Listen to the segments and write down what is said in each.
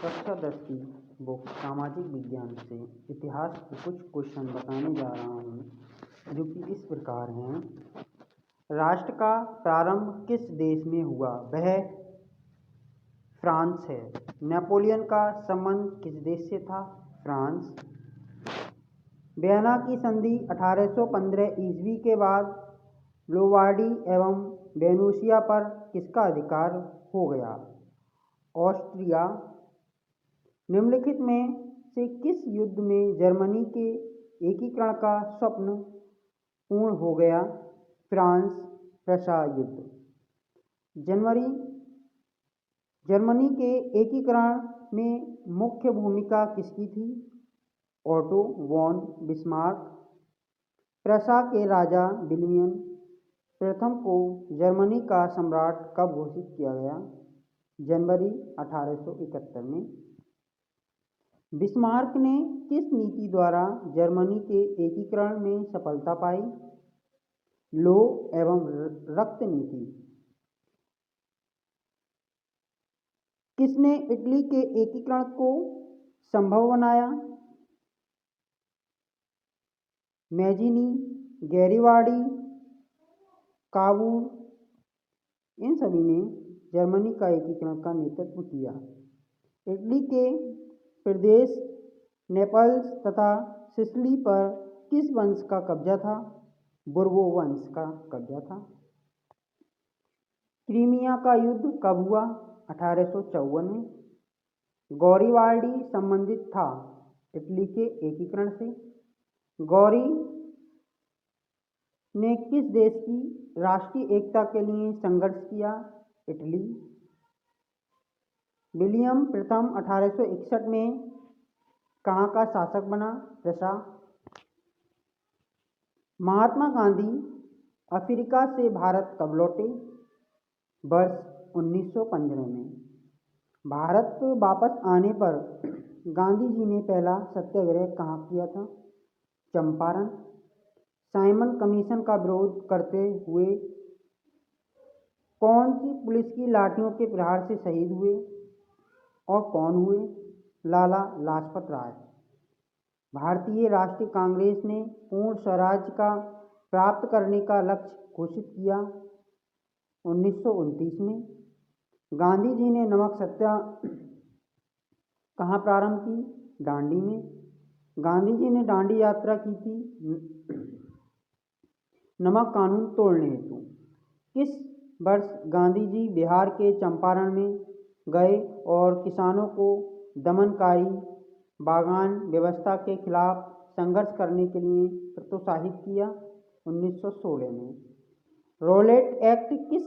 कक्षा 10 की बुक सामाजिक विज्ञान से इतिहास के कुछ क्वेश्चन बताने जा रहा हूँ, जो कि इस प्रकार हैं। राष्ट्र का प्रारंभ किस देश में हुआ? वह फ्रांस है। नेपोलियन का संबंध किस देश से था? फ्रांस। वियना की संधि 1815 ईस्वी के बाद लोम्बार्डी एवं वेनेशिया पर किसका अधिकार हो गया? ऑस्ट्रिया। निम्नलिखित में से किस युद्ध में जर्मनी के एकीकरण का स्वप्न पूर्ण हो गया? फ्रांस प्रशा युद्ध। जर्मनी के एकीकरण में मुख्य भूमिका किसकी थी? Otto von Bismarck. प्रशा के राजा विलियम प्रथम को जर्मनी का सम्राट कब घोषित किया गया? जनवरी 1871 में। बिस्मार्क ने किस नीति द्वारा जर्मनी के एकीकरण में सफलता पाई? लौ एवं रक्त नीति। किसने इटली के एकीकरण को संभव बनाया? मैजीनी, गैरिबाल्डी, काबूल। इन सभी ने जर्मनी का एकीकरण का नेतृत्व किया। इटली के प्रदेश नेपल्स तथा सिसिली पर किस वंश का कब्जा था? बुर्बो वंश का कब्जा था। क्रीमिया का युद्ध कब हुआ? 1854 में। गैरिबाल्डी संबंधित था इटली के एकीकरण से। गौरी ने किस देश की राष्ट्रीय एकता के लिए संघर्ष किया? इटली। विलियम प्रथम 1861 में कहाँ का शासक बना? प्रशा। महात्मा गांधी अफ्रीका से भारत कब लौटे? वर्ष 1915 में। भारत वापस आने पर गांधी जी ने पहला सत्याग्रह कहाँ किया था? चंपारण। साइमन कमीशन का विरोध करते हुए कौन सी पुलिस की लाठियों के प्रहार से शहीद हुए और कौन हुए? लाला लाजपत राय। भारतीय राष्ट्रीय कांग्रेस ने पूर्ण स्वराज्य का प्राप्त करने का लक्ष्य घोषित किया 1929 में। गांधी जी ने नमक सत्याग्रह कहाँ प्रारंभ की? दांडी में। गांधी जी ने दांडी यात्रा की थी नमक कानून तोड़ने हेतु। किस वर्ष गांधी जी बिहार के चंपारण में गए और किसानों को दमनकारी बागान व्यवस्था के खिलाफ संघर्ष करने के लिए प्रोत्साहित किया? 1916 में। रॉलेट एक्ट किस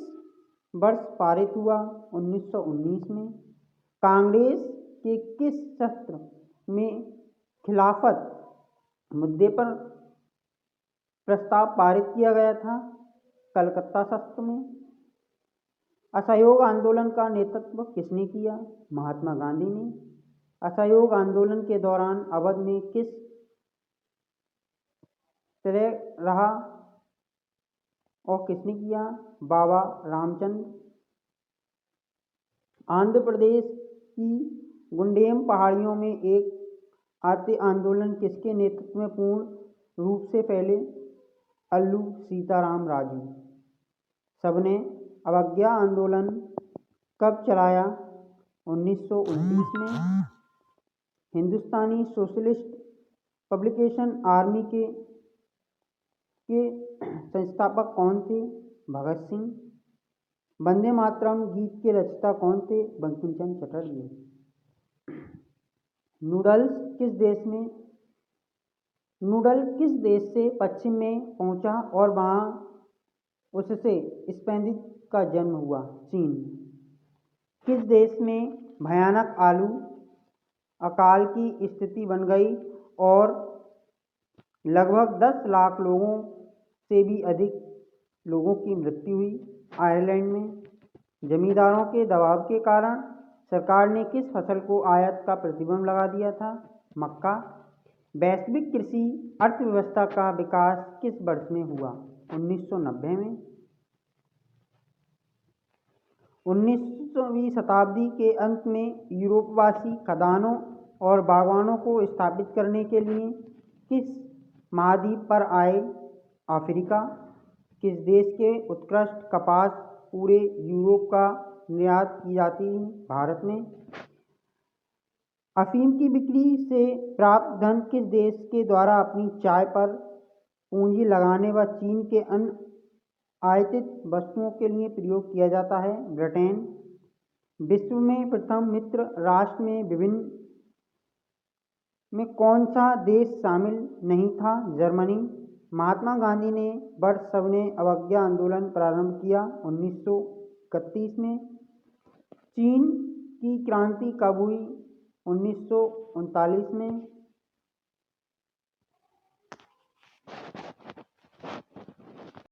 वर्ष पारित हुआ? 1919 में। कांग्रेस के किस सत्र में खिलाफत मुद्दे पर प्रस्ताव पारित किया गया था? कलकत्ता सत्र में। असहयोग आंदोलन का नेतृत्व किसने किया? महात्मा गांधी ने। असहयोग आंदोलन के दौरान अवध में किस तरह रहा और किसने किया? बाबा रामचंद्र। आंध्र प्रदेश की गुंडेम पहाड़ियों में एक आर्य आंदोलन किसके नेतृत्व में पूर्ण रूप से फैले? अल्लू सीताराम राजू। सबने अवज्ञा आंदोलन कब चलाया? 1929 में। हिंदुस्तानी सोशलिस्ट पब्लिकेशन आर्मी के संस्थापक कौन थे? भगत सिंह। वंदे मातरम गीत के रचयिता कौन थे? बंकिम चंद्र चटर्जी। नूडल किस देश से पश्चिम में पहुंचा और वहां उससे स्पेनिश का जन्म हुआ? चीन। किस देश में भयानक आलू अकाल की स्थिति बन गई और लगभग 10 लाख लोगों से भी अधिक लोगों की मृत्यु हुई? आयरलैंड में। जमींदारों के दबाव के कारण सरकार ने किस फसल को आयात का प्रतिबंध लगा दिया था? मक्का। वैश्विक कृषि अर्थव्यवस्था का विकास किस वर्ष में हुआ? 1990 में। 19वीं शताब्दी के अंत में यूरोपवासी खदानों और बागवानों को स्थापित करने के लिए किस महाद्वीप पर आए? अफ्रीका। किस देश के उत्कृष्ट कपास पूरे यूरोप का निर्यात की जाती है? भारत में। अफीम की बिक्री से प्राप्त धन किस देश के द्वारा अपनी चाय पर पूंजी लगाने व चीन के अन्य आयातित वस्तुओं के लिए प्रयोग किया जाता है? ब्रिटेन। विश्व में प्रथम मित्र राष्ट्र में कौन सा देश शामिल नहीं था? जर्मनी। महात्मा गांधी ने वर्ष सविनय अवज्ञा आंदोलन प्रारंभ किया 1931 में। चीन की क्रांति कब हुई? 1939 में।